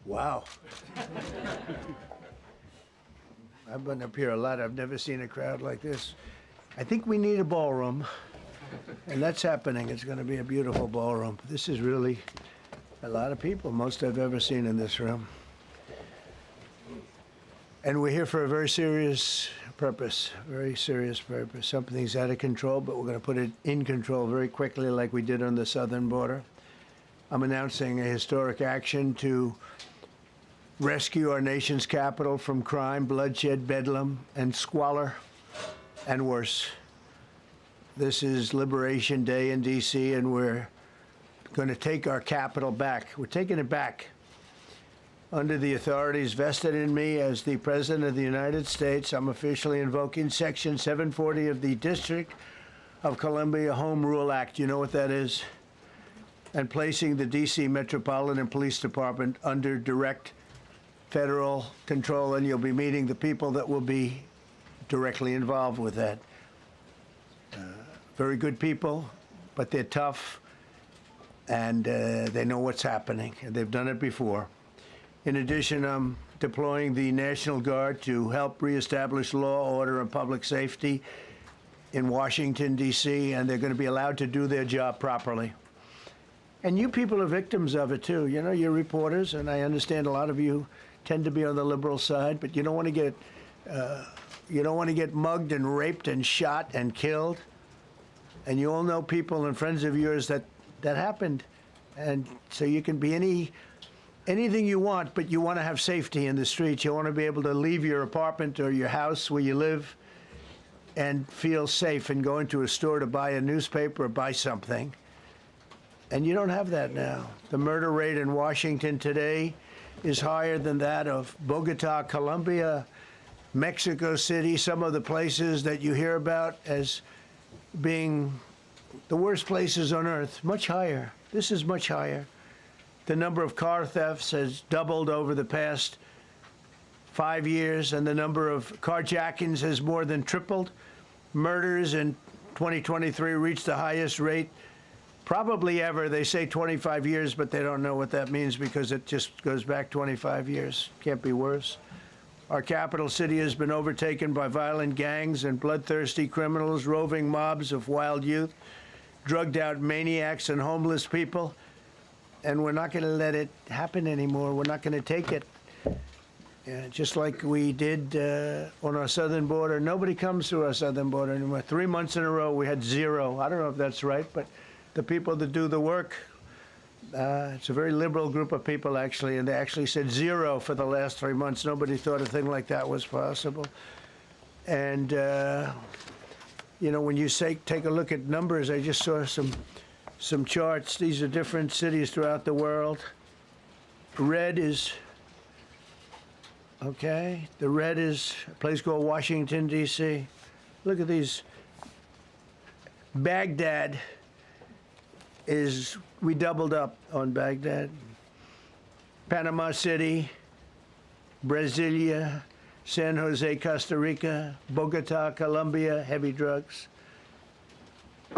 Wow. I've been up here a lot. I've never seen a crowd like this. I think we need a ballroom, and that's happening. It's going to be a beautiful ballroom. This is really a lot of people, most I've ever seen in this room. And we're here for a very serious purpose, very serious purpose. Something's out of control, but we're going to put it in control very quickly like we did on the southern border. I'm announcing a historic action to rescue our nation's capital from crime, bloodshed, bedlam, and squalor, and worse. This is Liberation Day in D.C., and we're going to take our capital back. We're taking it back. Under the authorities vested in me as the President of the United States, I'm officially invoking Section 740 of the District of Columbia Home Rule Act. You know what that is? And placing the D.C. Metropolitan Police Department under direct federal control, and you'll be meeting the people that will be directly involved with that. Very good people, but they're tough, and they know what's happening, and they've done it before. In addition, I'm deploying the National Guard to help reestablish law, order, and public safety in Washington, D.C., and they're going to be allowed to do their job properly. And you people are victims of it, too. You know, you're reporters, and I understand a lot of you tend to be on the liberal side, but you don't want to get mugged and raped and shot and killed. And you all know people and friends of yours that happened. And so you can be anything you want, but you want to have safety in the streets. You want to be able to leave your apartment or your house where you live and feel safe and go into a store to buy a newspaper or buy something. And you don't have that now. The murder rate in Washington today is higher than that of Bogota, Colombia, Mexico City, some of the places that you hear about as being the worst places on earth, much higher. This is much higher. The number of car thefts has doubled over the past 5 years, and the number of carjackings has more than tripled. Murders in 2023 reached the highest rate probably ever. They say 25 years, but they don't know what that means because it just goes back 25 years. Can't be worse. Our capital city has been overtaken by violent gangs and bloodthirsty criminals, roving mobs of wild youth, drugged-out maniacs and homeless people. And we're not going to let it happen anymore. We're not going to take it. Just like we did on our southern border. Nobody comes through our southern border anymore. 3 months in a row, we had zero. I don't know if that's right, but the people that do the work, it's a very liberal group of people, actually, and they actually said zero for the last 3 months. Nobody thought a thing like that was possible. And, you know, when you say take a look at numbers, I just saw some charts. These are different cities throughout the world. Red is, okay, the red is a place called Washington, D.C. Look at these. Baghdad we doubled up on Baghdad. Panama City, Brasilia, San Jose, Costa Rica, Bogota, Colombia, heavy drugs.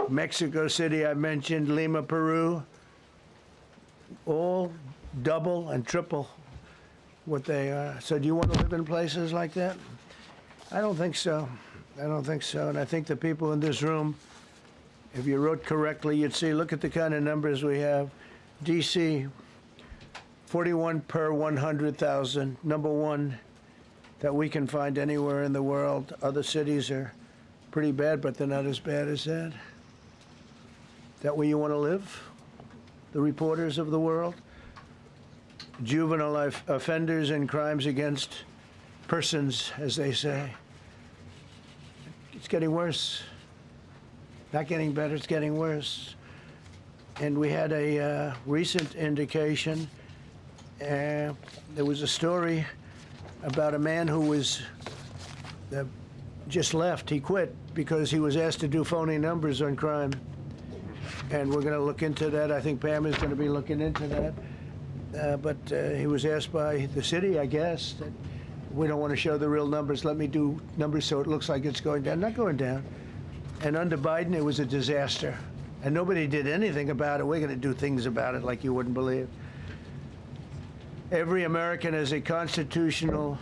Mexico City, I mentioned, Lima, Peru, all double and triple what they are. So do you want to live in places like that? I don't think so. I don't think so. And I think the people in this room, if you wrote correctly, you'd see, look at the kind of numbers we have. D.C., 41 per 100,000, number one that we can find anywhere in the world. Other cities are pretty bad, but they're not as bad as that. That where you want to live? The reporters of the world? Juvenile offenders and crimes against persons, as they say. It's getting worse. Not getting better, it's getting worse. And we had a recent indication. There was a story about a man who was just left. He quit because he was asked to do phony numbers on crime. And we're going to look into that. I think Pam is going to be looking into that. But he was asked by the city, I guess, that we don't want to show the real numbers. Let me do numbers so it looks like it's going down. Not going down. And under Biden, it was a disaster. And nobody did anything about it. We're going to do things about it like you wouldn't believe. Every American has a constitutional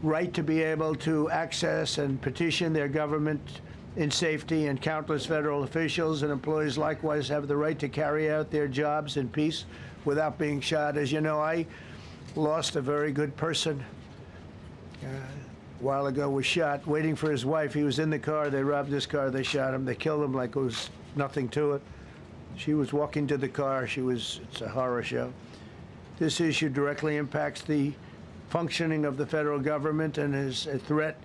right to be able to access and petition their government in safety, and countless federal officials and employees likewise have the right to carry out their jobs in peace without being shot. As you know, I lost a very good person a while ago, was shot waiting for his wife. He was in the car. They robbed his car. They shot him. They killed him like it was nothing to it. She was walking to the car. It's a horror show. This issue directly impacts the functioning of the federal government and is a threat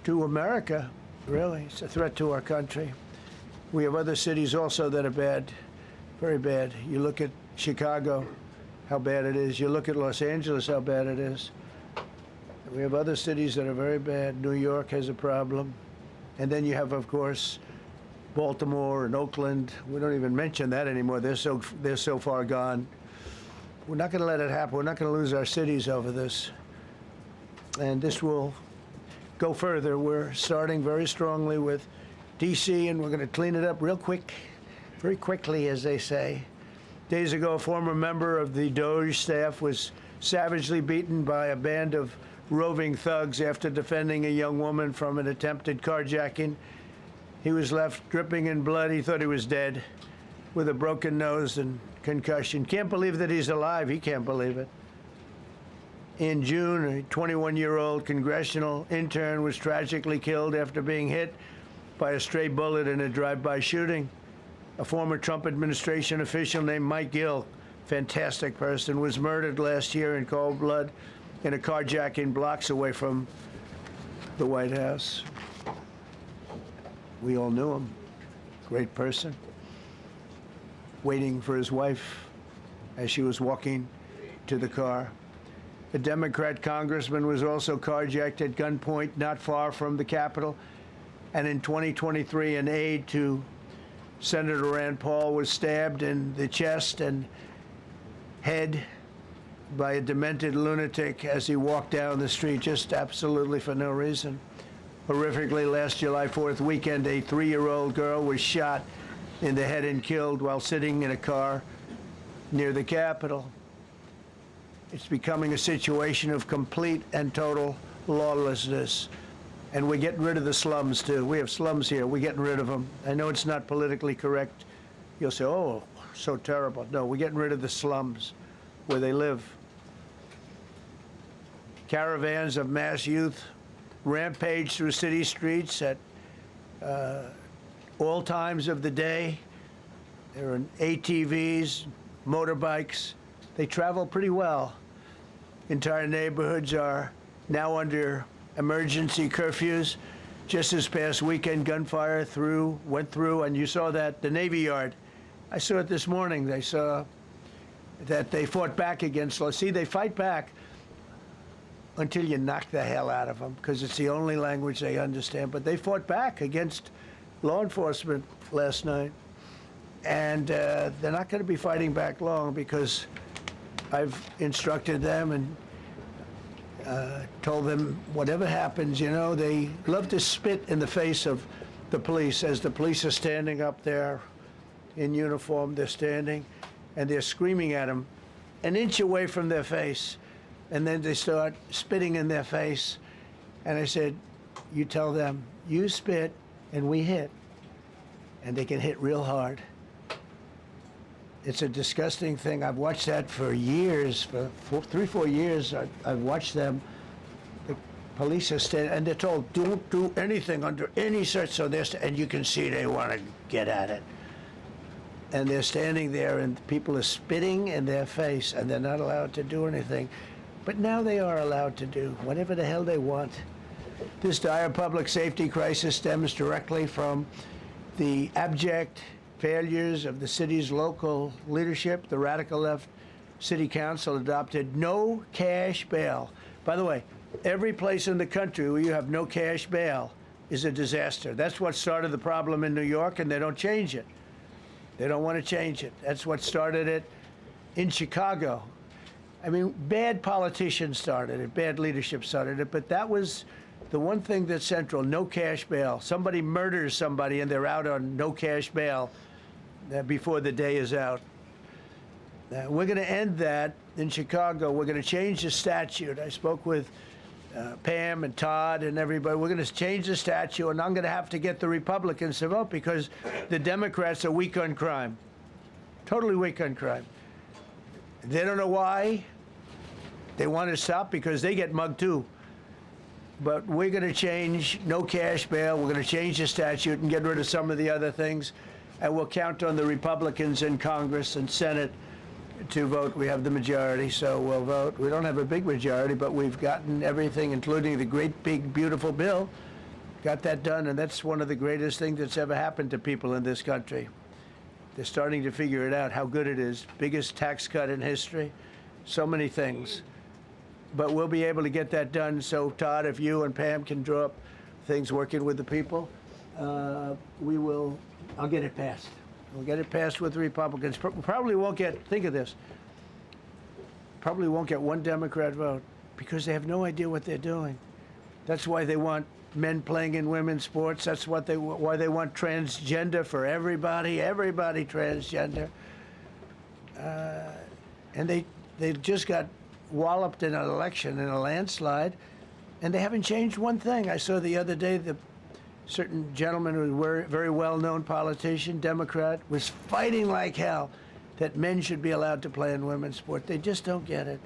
to America, really. It's a threat to our country. We have other cities also that are bad, very bad. You look at Chicago, how bad it is. You look at Los Angeles, how bad it is. We have other cities that are very bad. New York has a problem. And then you have, of course, Baltimore and Oakland. We don't even mention that anymore. They're so far gone. We're not going to let it happen. We're not going to lose our cities over this. And this will go further. We're starting very strongly with D.C., and we're going to clean it up real quick, very quickly, as they say. Days ago, a former member of the DOJ staff was savagely beaten by a band of roving thugs after defending a young woman from an attempted carjacking. He was left dripping in blood. He thought he was dead, with a broken nose and concussion. Can't believe that he's alive. He can't believe it. In June, a 21-year-old congressional intern was tragically killed after being hit by a stray bullet in a drive-by shooting. A former Trump administration official named Mike Gill, fantastic person, was murdered last year in cold blood in a carjacking blocks away from the White House. We all knew him. Great person. Waiting for his wife as she was walking to the car. A Democrat congressman was also carjacked at gunpoint not far from the Capitol. And in 2023, an aide to Senator Rand Paul was stabbed in the chest and head by a demented lunatic as he walked down the street, just absolutely for no reason. Horrifically, last July 4th weekend, a 3-year-old girl was shot in the head and killed while sitting in a car near the Capitol. It's becoming a situation of complete and total lawlessness. And we're getting rid of the slums, too. We have slums here. We're getting rid of them. I know it's not politically correct. You'll say, oh, so terrible. No, we're getting rid of the slums where they live. Caravans of mass youth rampage through city streets at all times of the day. There are ATVs, motorbikes. They travel pretty well. Entire neighborhoods are now under emergency curfews. Just this past weekend, gunfire went through, and you saw that, the Navy Yard. I saw it this morning. They saw that they fought back against law. See, they fight back until you knock the hell out of them, because it's the only language they understand. But they fought back against law enforcement last night. And they're not going to be fighting back long, because I've instructed them and told them whatever happens, you know, they love to spit in the face of the police. As the police are standing up there in uniform, they're standing and they're screaming at them an inch away from their face. And then they start spitting in their face. And I said, you tell them, you spit and we hit. And they can hit real hard. It's a disgusting thing. I've watched that for years, for 3-4 years. I've watched them. The police are standing, and they're told, don't do anything under any search. So and you can see they want to get at it. And they're standing there, and people are spitting in their face, and they're not allowed to do anything. But now they are allowed to do whatever the hell they want. This dire public safety crisis stems directly from the abject failures of the city's local leadership. The radical left city council adopted no cash bail. By the way, every place in the country where you have no cash bail is a disaster. That's what started the problem in New York, and they don't change it. They don't want to change it. That's what started it in Chicago. I mean, bad politicians started it, bad leadership started it, but that was the one thing that's central, no cash bail. Somebody murders somebody and they're out on no cash bail before the day is out. We're going to end that in Chicago. We're going to change the statute. I spoke with Pam and Todd and everybody. We're going to change the statute, and I'm going to have to get the Republicans to vote because the Democrats are weak on crime, totally weak on crime. They don't know why. They want to stop because they get mugged too. But we're going to change no cash bail. We're going to change the statute and get rid of some of the other things. And we'll count on the Republicans in Congress and Senate to vote. We have the majority, so we'll vote. We don't have a big majority, but we've gotten everything, including the great, big, beautiful bill. Got that done, and that's one of the greatest things that's ever happened to people in this country. They're starting to figure it out, how good it is. Biggest tax cut in history. So many things. But we'll be able to get that done. So, Todd, if you and Pam can draw up things working with the people, we will. I'll get it passed. We'll get it passed with the Republicans. Probably won't get, think of this, probably won't get one Democrat vote because they have no idea what they're doing. That's why they want men playing in women's sports. That's why they want transgender for everybody transgender. And they just got walloped in an election, in a landslide, and they haven't changed one thing. I saw the other day the certain gentleman who was a very well-known politician, Democrat, was fighting like hell that men should be allowed to play in women's sport. They just don't get it.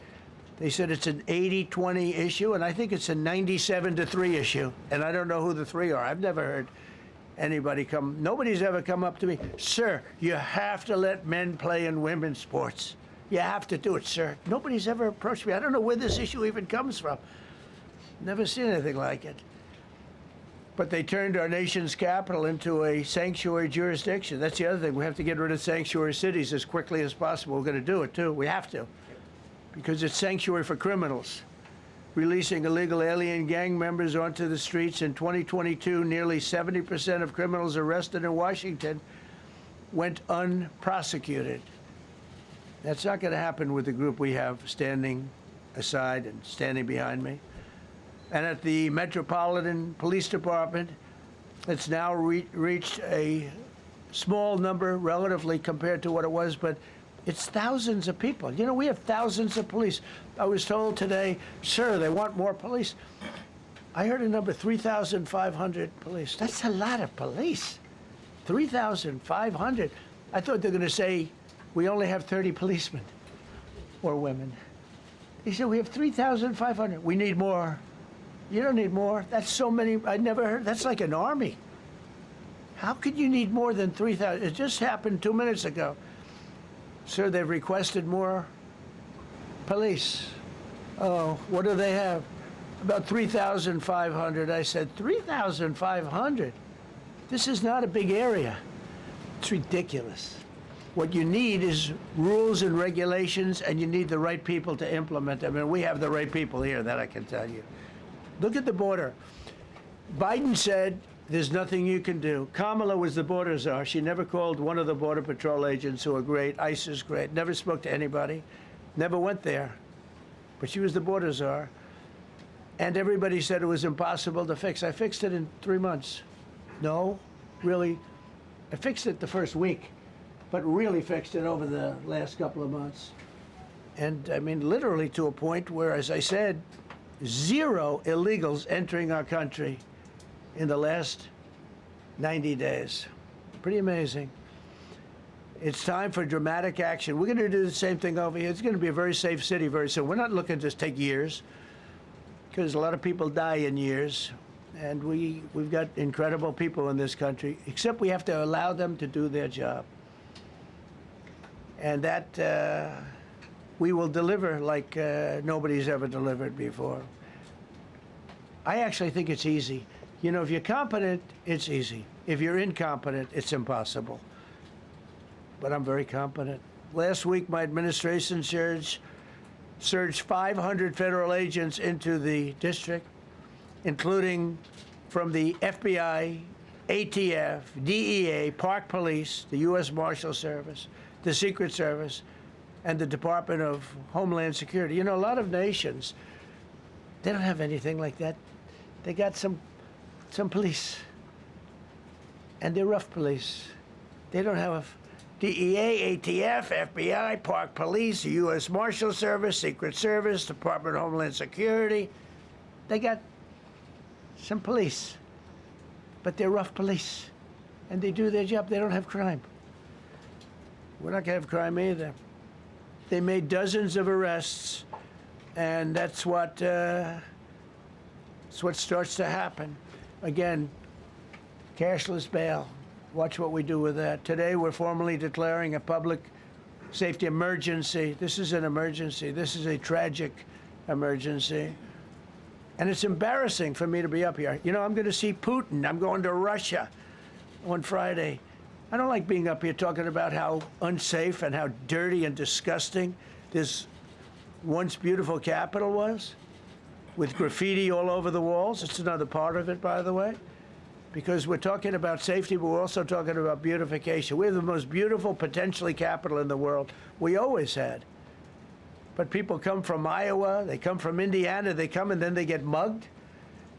They said it's an 80-20 issue, and I think it's a 97-3 issue. And I don't know who the three are. I've never heard anybody nobody's ever come up to me, sir, you have to let men play in women's sports. You have to do it, sir. Nobody's ever approached me. I don't know where this issue even comes from. Never seen anything like it. But they turned our nation's capital into a sanctuary jurisdiction. That's the other thing. We have to get rid of sanctuary cities as quickly as possible. We're going to do it, too. We have to. Because it's sanctuary for criminals. Releasing illegal alien gang members onto the streets in 2022, nearly 70% of criminals arrested in Washington went unprosecuted. That's not going to happen with the group we have standing aside and standing behind me. And at the Metropolitan Police Department, it's now reached a small number relatively compared to what it was, but it's thousands of people. You know, we have thousands of police. I was told today, sir, they want more police. I heard a number, 3,500 police. That's a lot of police. 3,500. I thought they were going to say, we only have 30 policemen or women. He said, we have 3,500. We need more. You don't need more. That's so many. I never heard. That's like an army. How could you need more than 3,000? It just happened 2 minutes ago. Sir, they've requested more police. Oh, what do they have? About 3,500. I said, 3,500? This is not a big area. It's ridiculous. What you need is rules and regulations, and you need the right people to implement them. And we have the right people here, that I can tell you. Look at the border. Biden said there's nothing you can do. Kamala was the border czar. She never called one of the Border Patrol agents who are great. ICE is great. Never spoke to anybody. Never went there. But she was the border czar. And everybody said it was impossible to fix. I fixed it in 3 months. No, really. I fixed it the first week, but really fixed it over the last couple of months. And I mean, literally to a point where, as I said, 0 illegals entering our country in the last 90 days. Pretty amazing. It's time for dramatic action. We're going to do the same thing over here. It's going to be a very safe city very soon. We're not looking to take years, because a lot of people die in years. And we've got incredible people in this country, except we have to allow them to do their job. And that we will deliver like nobody's ever delivered before. I actually think it's easy. You know, if you're competent, it's easy. If you're incompetent, it's impossible. But I'm very competent. Last week, my administration surged 500 federal agents into the district, including from the FBI, ATF, DEA, Park Police, the U.S. Marshal Service, the Secret Service, and the Department of Homeland Security. You know, a lot of nations, they don't have anything like that. They got some police, and they're rough police. They don't have DEA, ATF, FBI, Park Police, U.S. Marshal Service, Secret Service, Department of Homeland Security. They got some police, but they're rough police, and they do their job. They don't have crime. We're not going to have crime either. They made dozens of arrests, and that's what starts to happen. Again, cashless bail. Watch what we do with that. Today, we're formally declaring a public safety emergency. This is an emergency. This is a tragic emergency. And it's embarrassing for me to be up here. You know, I'm going to see Putin. I'm going to Russia on Friday. I don't like being up here talking about how unsafe and how dirty and disgusting this once beautiful capital was, with graffiti all over the walls. It's another part of it, by the way, because we're talking about safety, but we're also talking about beautification. We have the most beautiful, potentially, capital in the world. We always had. But people come from Iowa, they come from Indiana, they come and then they get mugged.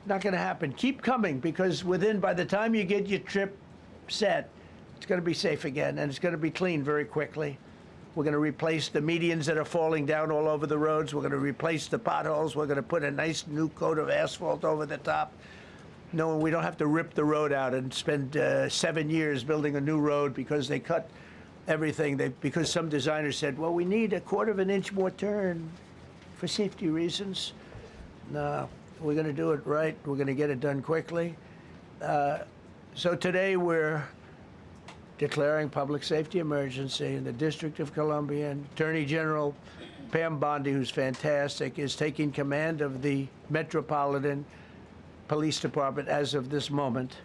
Not going to happen. Keep coming, because by the time you get your trip set, it's going to be safe again, and it's going to be clean very quickly. We're going to replace the medians that are falling down all over the roads. We're going to replace the potholes. We're going to put a nice new coat of asphalt over the top. No, we don't have to rip the road out and spend 7 years building a new road because they cut everything. Because some designers said, well, we need a 1/4 of an inch more turn for safety reasons. No, we're going to do it right. We're going to get it done quickly. So today we're declaring public safety emergency in the District of Columbia, and Attorney General Pam Bondi, who's fantastic, is taking command of the Metropolitan Police Department as of this moment.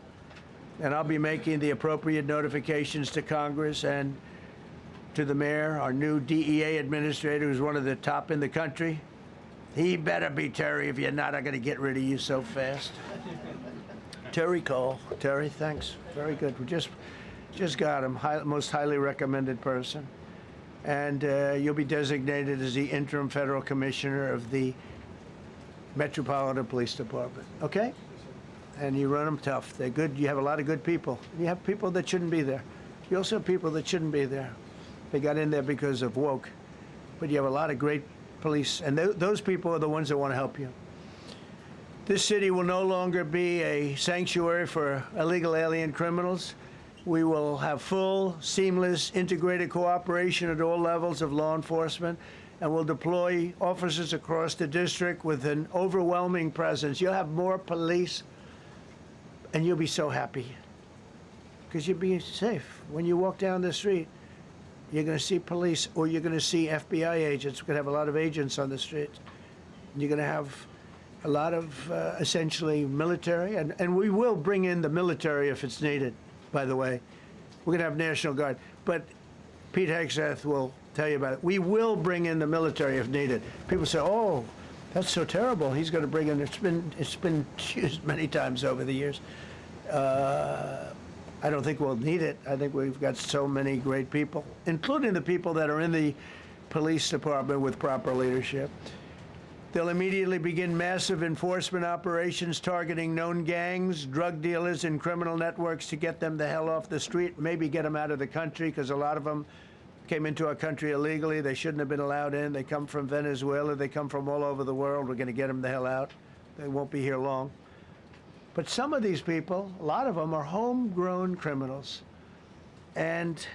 And I'll be making the appropriate notifications to Congress and to the mayor, our new DEA administrator, who's one of the top in the country. He better be Terry. If you're not, I'm going to get rid of you so fast. Terry Cole. Terry, thanks. Very good. We just got him. Most highly recommended person. And you'll be designated as the interim federal commissioner of the Metropolitan Police Department. Okay? And you run them tough. They're good. You have a lot of good people. You have people that shouldn't be there. You also have people that shouldn't be there. They got in there because of woke. But you have a lot of great police, and those people are the ones that want to help you. This city will no longer be a sanctuary for illegal alien criminals. We will have full, seamless, integrated cooperation at all levels of law enforcement, and we'll deploy officers across the district with an overwhelming presence. You'll have more police, and you'll be so happy because you'll be safe. When you walk down the street, you're going to see police, or you're going to see FBI agents. We're going to have a lot of agents on the street. You're going to have a lot of essentially military, and we will bring in the military if it's needed, by the way. We're going to have National Guard. But Pete Hegseth will tell you about it. We will bring in the military if needed. People say, oh, that's so terrible. He's going to bring in, it's been used many times over the years. I don't think we'll need it. I think we've got so many great people, including the people that are in the police department with proper leadership. They'll immediately begin massive enforcement operations targeting known gangs, drug dealers, and criminal networks to get them the hell off the street, maybe get them out of the country, because a lot of them came into our country illegally. They shouldn't have been allowed in. They come from Venezuela. They come from all over the world. We're going to get them the hell out. They won't be here long. But some of these people, a lot of them, are homegrown criminals. And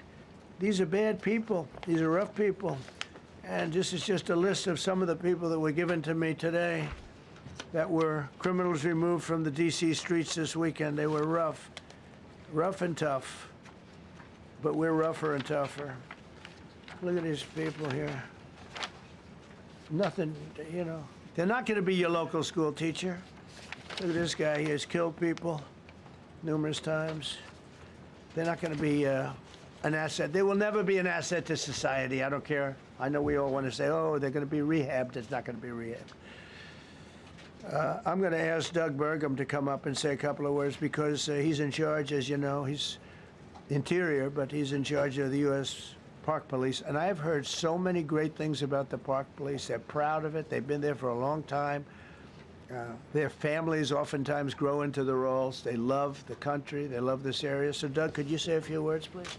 these are bad people. These are rough people. And this is just a list of some of the people that were given to me today that were criminals removed from the D.C. streets this weekend. They were rough and tough. But we're rougher and tougher. Look at these people here. Nothing, you know. They're not going to be your local school teacher. Look at this guy. He has killed people numerous times. They're not going to be an asset. They will never be an asset to society. I don't care. I know we all want to say, oh, they're going to be rehabbed. It's not going to be rehabbed. I'm going to ask Doug Burgum to come up and say a couple of words because he's in charge, as you know. He's Interior, but he's in charge of the U.S. Park Police. And I've heard so many great things about the Park Police. They're proud of it. They've been there for a long time. Their families oftentimes grow into the roles. They love the country. They love this area. So, Doug, could you say a few words, please?